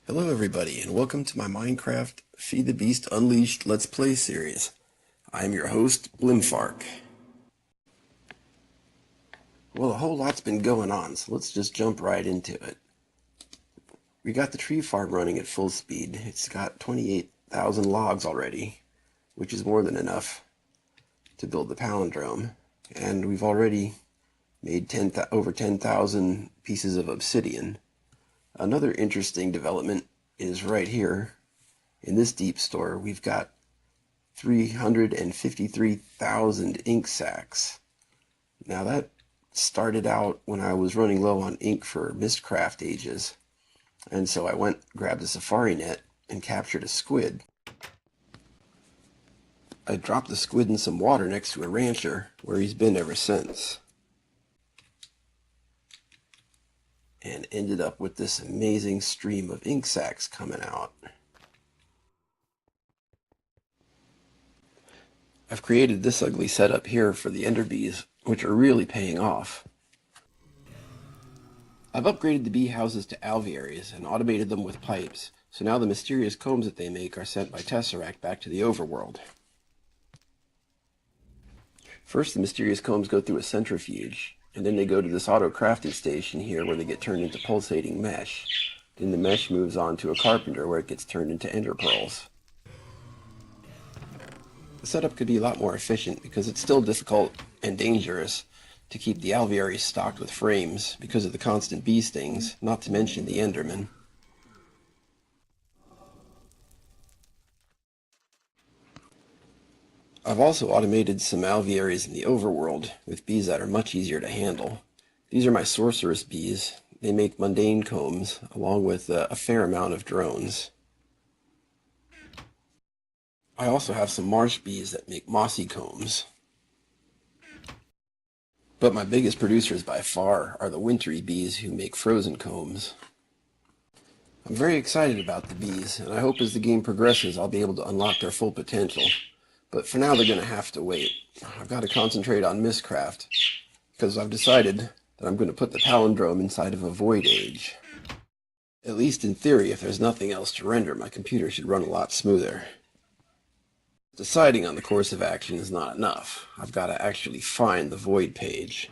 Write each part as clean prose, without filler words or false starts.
Hello everybody, and welcome to my Minecraft Feed the Beast Unleashed Let's Play series. I am your host, Blimfark. Well, a whole lot's been going on, so let's just jump right into it. We got the tree farm running at full speed. It's got 28,000 logs already, which is more than enough to build the palindrome. And we've already made over 10,000 pieces of obsidian. Another interesting development is right here in this deep store. We've got 353,000 ink sacks. Now that started out when I was running low on ink for Mystcraft ages, and so I grabbed a safari net and captured a squid. I dropped the squid in some water next to a rancher where he's been ever since, and ended up with this amazing stream of ink sacs coming out. I've created this ugly setup here for the ender bees, which are really paying off. I've upgraded the bee houses to alvearies and automated them with pipes, so now the mysterious combs that they make are sent by tesseract back to the overworld. First, the mysterious combs go through a centrifuge, and then they go to this auto crafting station here where they get turned into pulsating mesh. Then the mesh moves on to a carpenter where it gets turned into ender pearls. The setup could be a lot more efficient because it's still difficult and dangerous to keep the alvearies stocked with frames because of the constant bee stings, not to mention the endermen. I've also automated some alvearies in the overworld with bees that are much easier to handle. These are my sorceress bees. They make mundane combs along with a fair amount of drones. I also have some marsh bees that make mossy combs. But my biggest producers by far are the wintry bees who make frozen combs. I'm very excited about the bees, and I hope as the game progresses I'll be able to unlock their full potential. But for now, they're going to have to wait. I've got to concentrate on Mystcraft, because I've decided that I'm going to put the palindrome inside of a void age. At least in theory, if there's nothing else to render, my computer should run a lot smoother. Deciding on the course of action is not enough. I've got to actually find the void page.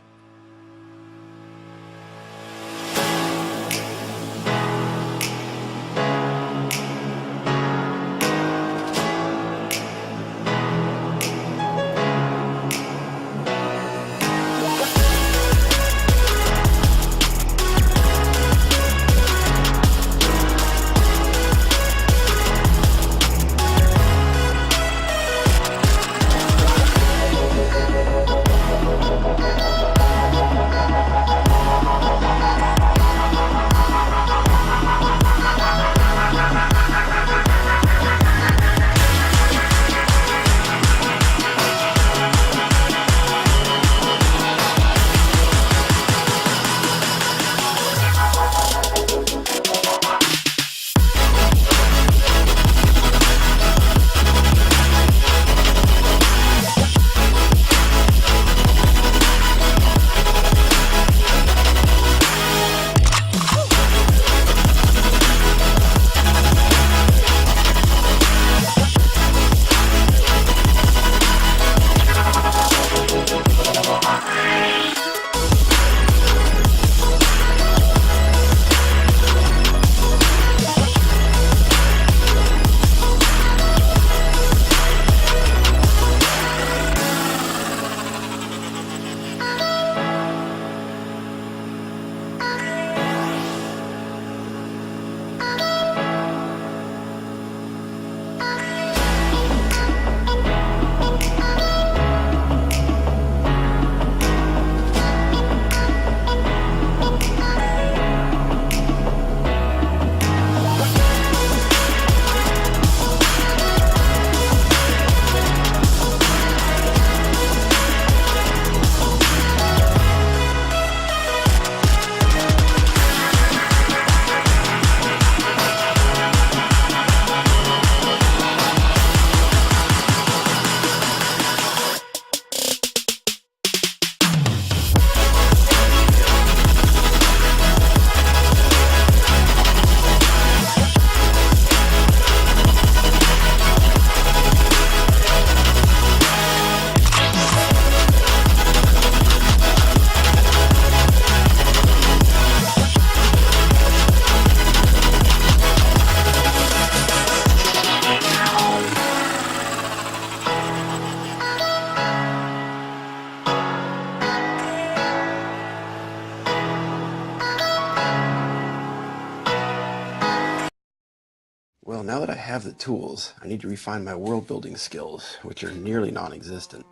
Well, now that I have the tools, I need to refine my world building skills, which are nearly non-existent.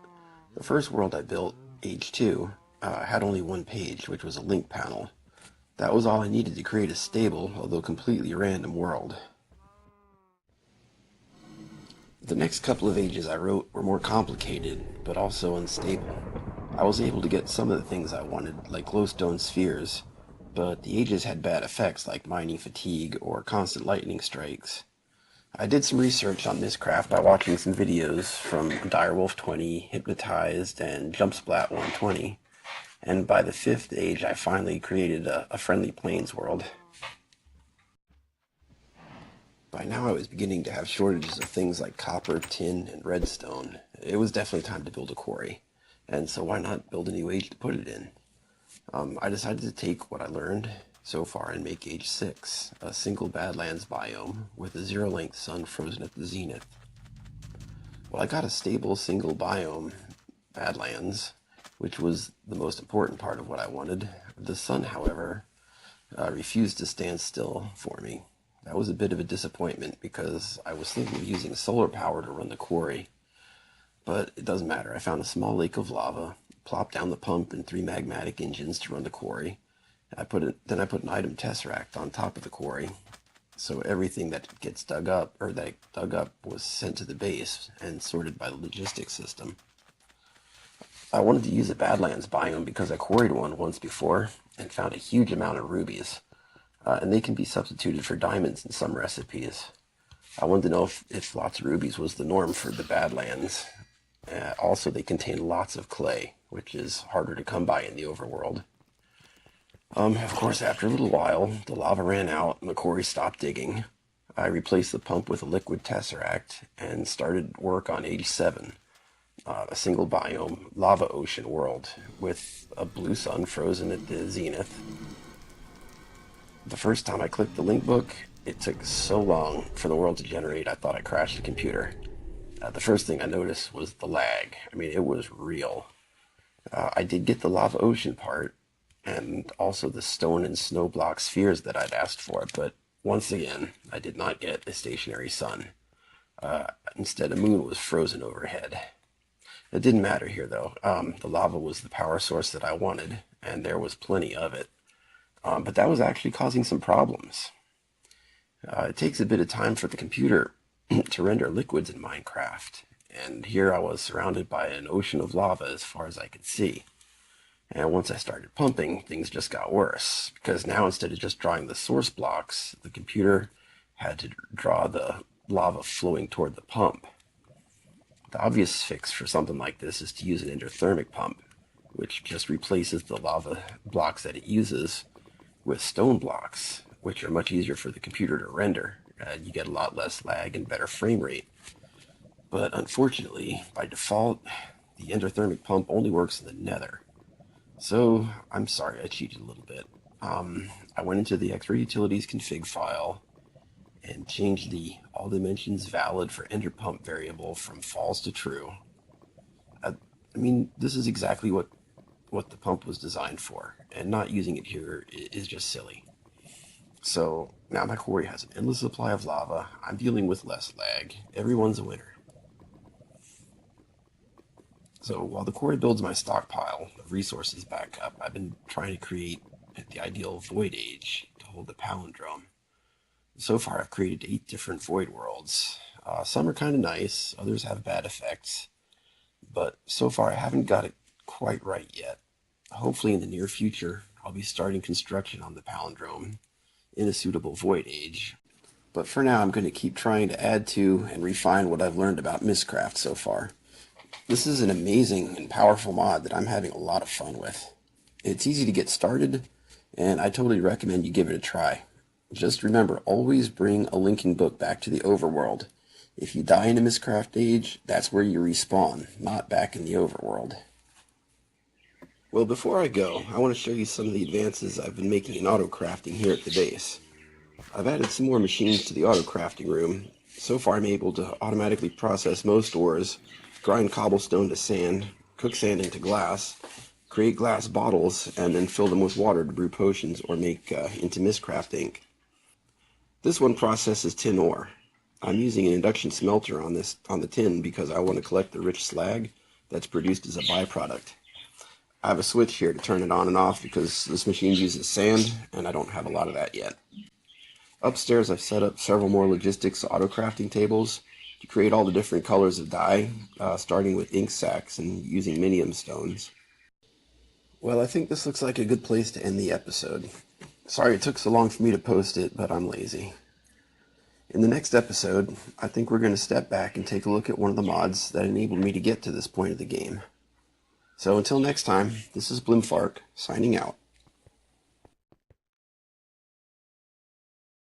The first world I built, Age 2, had only one page, which was a link panel. That was all I needed to create a stable, although completely random world. The next couple of ages I wrote were more complicated, but also unstable. I was able to get some of the things I wanted, like glowstone spheres, but the ages had bad effects like mining fatigue or constant lightning strikes. I did some research on Mystcraft by watching some videos from Direwolf20, Hypnotized, and Jumpsplat120, and by the 5th age I finally created a friendly plains world. By now I was beginning to have shortages of things like copper, tin, and redstone. It was definitely time to build a quarry, and so why not build a new age to put it in? I decided to take what I learned so far and make Age 6, a single Badlands biome with a zero-length sun frozen at the zenith. Well, I got a stable single biome, Badlands, which was the most important part of what I wanted. The sun, however, refused to stand still for me. That was a bit of a disappointment because I was thinking of using solar power to run the quarry. But it doesn't matter. I found a small lake of lava, plopped down the pump and 3 magmatic engines to run the quarry. Then I put an item tesseract on top of the quarry, so everything that gets dug up, or that dug up, was sent to the base and sorted by the logistics system. I wanted to use a Badlands biome because I quarried one once before and found a huge amount of rubies, and they can be substituted for diamonds in some recipes. I wanted to know if lots of rubies was the norm for the Badlands. Also, they contain lots of clay, which is harder to come by in the overworld. Of course, after a little while, the lava ran out and the quarry stopped digging. I replaced the pump with a liquid tesseract and started work on Age 7, a single biome lava ocean world with a blue sun frozen at the zenith. The first time I clicked the link book, it took so long for the world to generate I thought I crashed the computer. The first thing I noticed was the lag. I mean, it was real. I did get the lava ocean part, and also the stone and snow block spheres that I'd asked for, but once again, I did not get a stationary sun. Instead, a moon was frozen overhead. It didn't matter here, though. The lava was the power source that I wanted, and there was plenty of it. But that was actually causing some problems. It takes a bit of time for the computer to render liquids in Minecraft, and here I was surrounded by an ocean of lava as far as I could see. And once I started pumping, things just got worse, because now instead of just drawing the source blocks, the computer had to draw the lava flowing toward the pump. The obvious fix for something like this is to use an endothermic pump, which just replaces the lava blocks that it uses with stone blocks, which are much easier for the computer to render. You get a lot less lag and better frame rate. But unfortunately, by default, the endothermic pump only works in the nether. So, I'm sorry, I cheated a little bit. I went into the X-Ray Utilities config file and changed the all dimensions valid for ender pump variable from false to true. I mean, this is exactly what the pump was designed for, and not using it here is just silly. So, now my quarry has an endless supply of lava, I'm dealing with less lag, everyone's a winner. So while the quarry builds my stockpile of resources back up, I've been trying to create the ideal void age to hold the palindrome. So far I've created 8 different void worlds. Some are kind of nice, others have bad effects, but so far I haven't got it quite right yet. Hopefully in the near future I'll be starting construction on the palindrome in a suitable void age. But for now I'm going to keep trying to add to and refine what I've learned about Mystcraft so far. This is an amazing and powerful mod that I'm having a lot of fun with. It's easy to get started, and I totally recommend you give it a try. Just remember, always bring a linking book back to the overworld. If you die in a Mystcraft age, that's where you respawn, not back in the overworld. Well, before I go, I want to show you some of the advances I've been making in auto-crafting here at the base. I've added some more machines to the auto-crafting room. So far I'm able to automatically process most ores, grind cobblestone to sand, cook sand into glass, create glass bottles, and then fill them with water to brew potions or make into Mystcraft ink. This one processes tin ore. I'm using an induction smelter on the tin because I want to collect the rich slag that's produced as a byproduct. I have a switch here to turn it on and off because this machine uses sand and I don't have a lot of that yet. Upstairs I've set up several more logistics auto crafting tables to create all the different colors of dye, starting with ink sacs and using minium stones. Well, I think this looks like a good place to end the episode. Sorry it took so long for me to post it, but I'm lazy. In the next episode, I think we're going to step back and take a look at one of the mods that enabled me to get to this point of the game. So until next time, this is Blimfark, signing out.